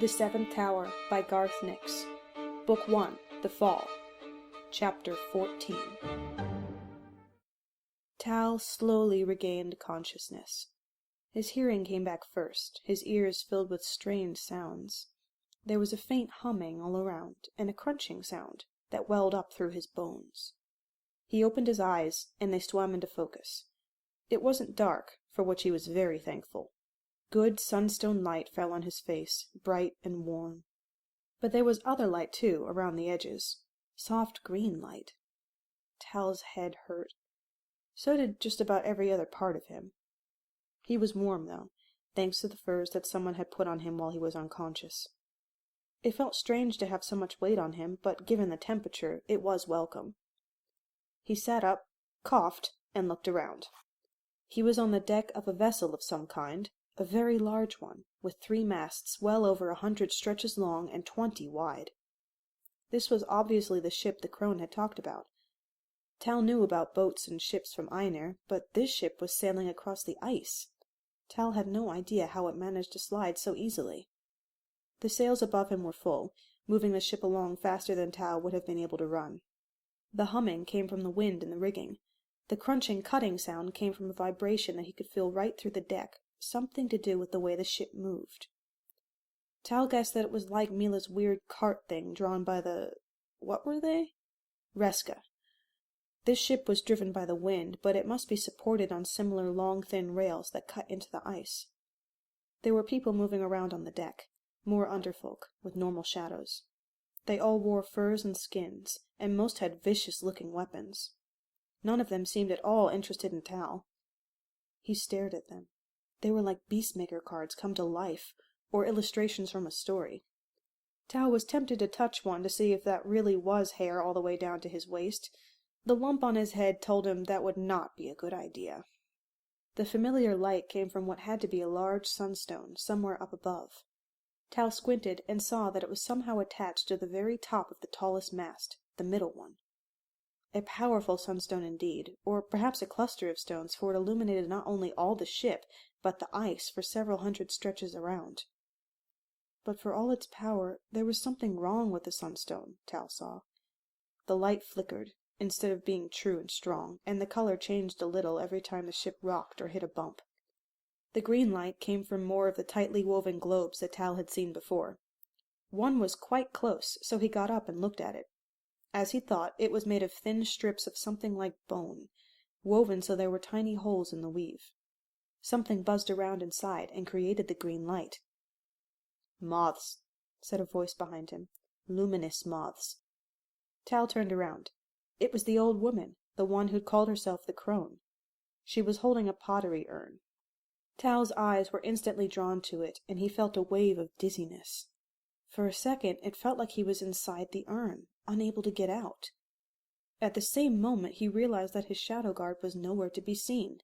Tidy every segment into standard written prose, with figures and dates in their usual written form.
The Seventh Tower by Garth Nix. Book 1, The Fall. Chapter 14. Tal slowly regained consciousness. His hearing came back first, his ears filled with strange sounds. There was a faint humming all around, and a crunching sound that welled up through his bones. He opened his eyes, and they swam into focus. It wasn't dark, for which he was very thankful. Good Sunstone light fell on his face, bright and warm. But there was other light, too, around the edges. Soft green light. Tal's head hurt. So did just about every other part of him. He was warm, though, thanks to the furs that someone had put on him while he was unconscious. It felt strange to have so much weight on him, but given the temperature, it was welcome. He sat up, coughed, and looked around. He was on the deck of a vessel of some kind, a very large one, with 3 masts well over 100 stretches long and 20 wide. This was obviously the ship the crone had talked about. Tal knew about boats and ships from Einar, but this ship was sailing across the ice. Tal had no idea how it managed to slide so easily. The sails above him were full, moving the ship along faster than Tal would have been able to run. The humming came from the wind in the rigging. The crunching, cutting sound came from a vibration that he could feel right through the deck, something to do with the way the ship moved. Tal guessed that it was like Mila's weird cart thing drawn by the... what were they? Reska. This ship was driven by the wind, but it must be supported on similar long, thin rails that cut into the ice. There were people moving around on the deck, more underfolk, with normal shadows. They all wore furs and skins, and most had vicious-looking weapons. None of them seemed at all interested in Tal. He stared at them. They were like Beastmaker cards come to life, or illustrations from a story. Tal was tempted to touch one to see if that really was hair all the way down to his waist. The lump on his head told him that would not be a good idea. The familiar light came from what had to be a large sunstone somewhere up above. Tal squinted and saw that it was somehow attached to the very top of the tallest mast, the middle one. A powerful sunstone indeed, or perhaps a cluster of stones, for it illuminated not only all the ship, but the ice for several hundred stretches around. But for all its power, there was something wrong with the sunstone, Tal saw. The light flickered, instead of being true and strong, and the color changed a little every time the ship rocked or hit a bump. The green light came from more of the tightly woven globes that Tal had seen before. One was quite close, so he got up and looked at it. As he thought, it was made of thin strips of something like bone, woven so there were tiny holes in the weave. Something buzzed around inside and created the green light. "Moths," said a voice behind him. "Luminous moths." Tal turned around. It was the old woman, the one who'd called herself the crone. She was holding a pottery urn. Tal's eyes were instantly drawn to it, and he felt a wave of dizziness. For a second it felt like he was inside the urn, unable to get out. At the same moment he realized that his shadow guard was nowhere to be seen.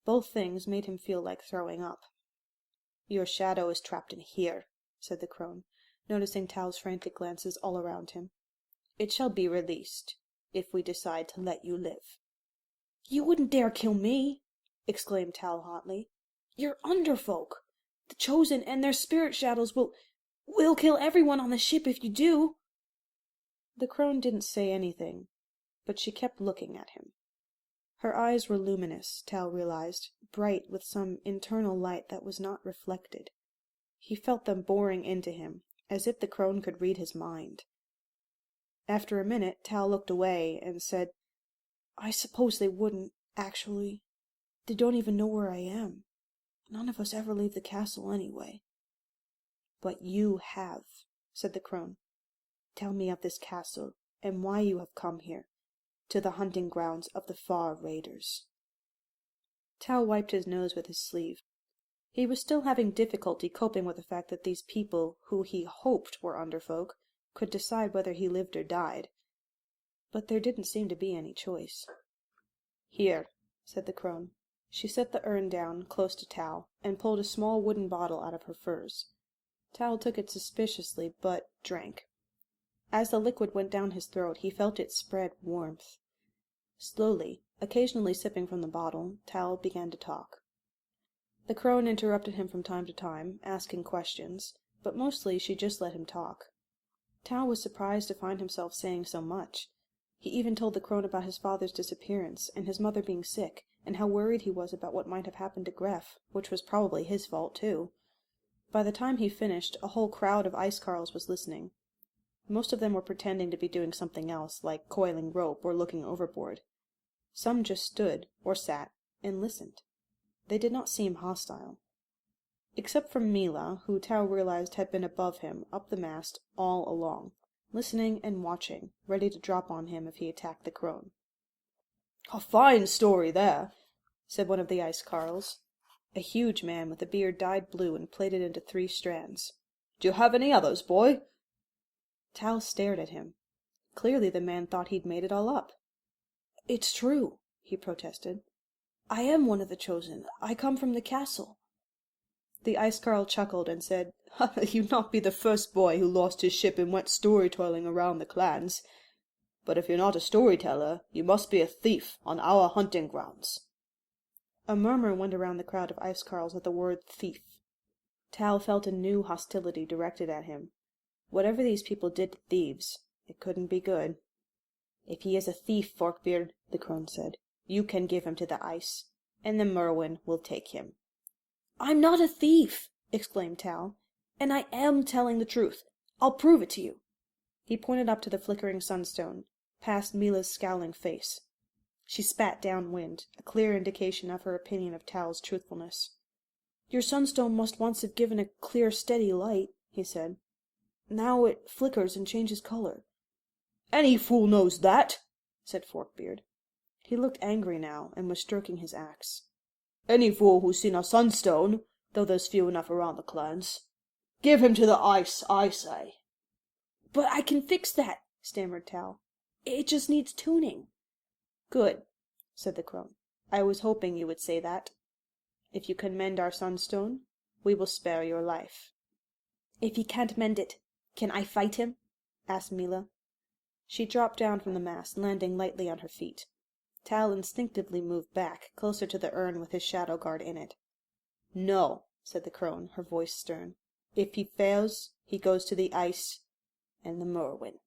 Both things made him feel like throwing up. "Your shadow is trapped in here," said the crone, noticing Tal's frantic glances all around him. "It shall be released, if we decide to let you live." "You wouldn't dare kill me!" exclaimed Tal hotly. "You're underfolk. The Chosen and their spirit shadows will kill everyone on the ship if you do." The crone didn't say anything, but she kept looking at him. Her eyes were luminous, Tal realized, bright with some internal light that was not reflected. He felt them boring into him, as if the crone could read his mind. After a minute, Tal looked away and said, "I suppose they wouldn't, actually. They don't even know where I am. None of us ever leave the castle anyway." "But you have," said the crone. "Tell me of this castle, and why you have come here, to the hunting grounds of the far raiders." Tal wiped his nose with his sleeve. He was still having difficulty coping with the fact that these people, who he hoped were underfolk, could decide whether he lived or died. But there didn't seem to be any choice. "Here," said the crone. She set the urn down close to Tal, and pulled a small wooden bottle out of her furs. Tal took it suspiciously, but drank. As the liquid went down his throat, he felt it spread warmth. Slowly, occasionally sipping from the bottle, Tal began to talk. The crone interrupted him from time to time, asking questions, but mostly she just let him talk. Tal was surprised to find himself saying so much. He even told the crone about his father's disappearance, and his mother being sick, and how worried he was about what might have happened to Gref, which was probably his fault, too. By the time he finished, a whole crowd of ice carls was listening. Most of them were pretending to be doing something else, like coiling rope or looking overboard. Some just stood, or sat, and listened. They did not seem hostile. Except for Mila, who Tao realized had been above him, up the mast, all along, listening and watching, ready to drop on him if he attacked the crone. "A fine story there," said one of the ice carls, a huge man with a beard dyed blue and plaited into 3 strands. "Do you have any others, boy?" Tal stared at him. Clearly the man thought he'd made it all up. "It's true," he protested. "I am one of the chosen. I come from the castle." The ice carl chuckled and said, "You'd not be the first boy who lost his ship and went storytelling around the clans. But if you're not a storyteller, you must be a thief on our hunting grounds." A murmur went around the crowd of ice carls at the word thief. Tal felt a new hostility directed at him. Whatever these people did to thieves, it couldn't be good. "If he is a thief, Forkbeard," the crone said, "you can give him to the ice, and the merwin will take him." "I'm not a thief!" exclaimed Tal. "And I am telling the truth. I'll prove it to you." He pointed up to the flickering sunstone, past Mila's scowling face. She spat downwind, a clear indication of her opinion of Tal's truthfulness. "Your sunstone must once have given a clear, steady light," he said. "Now it flickers and changes color." "Any fool knows that," said Forkbeard. He looked angry now, and was stroking his axe. "Any fool who's seen a sunstone, though there's few enough around the clans. Give him to the ice, I say." "But I can fix that," stammered Tal. "It just needs tuning." "Good," said the crone. "I was hoping you would say that. If you can mend our sunstone, we will spare your life." "If he can't mend it, can I fight him?" asked Mila. She dropped down from the mast, landing lightly on her feet. Tal instinctively moved back, closer to the urn with his shadow guard in it. "No," said the crone, her voice stern. "If he fails, he goes to the ice and the merwin."